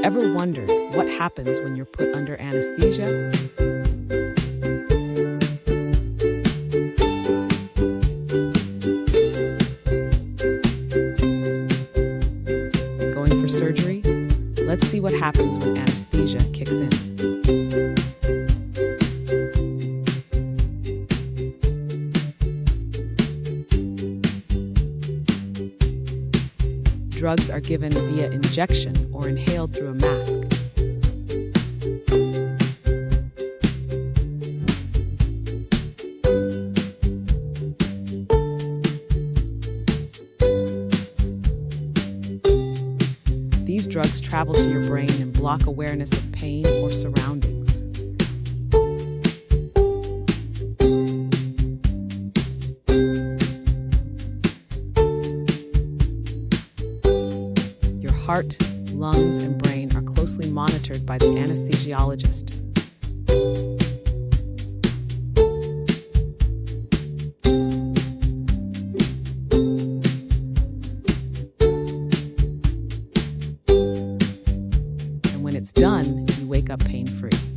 Ever wondered what happens when you're put under anesthesia? Going for surgery? Let's see what happens when anesthesia kicks in. Drugs are given via injection or inhaled through a mask. These drugs travel to your brain and block awareness of pain or surroundings. Your heart, lungs, and brain are closely monitored by the anesthesiologist. And when it's done, you wake up pain-free.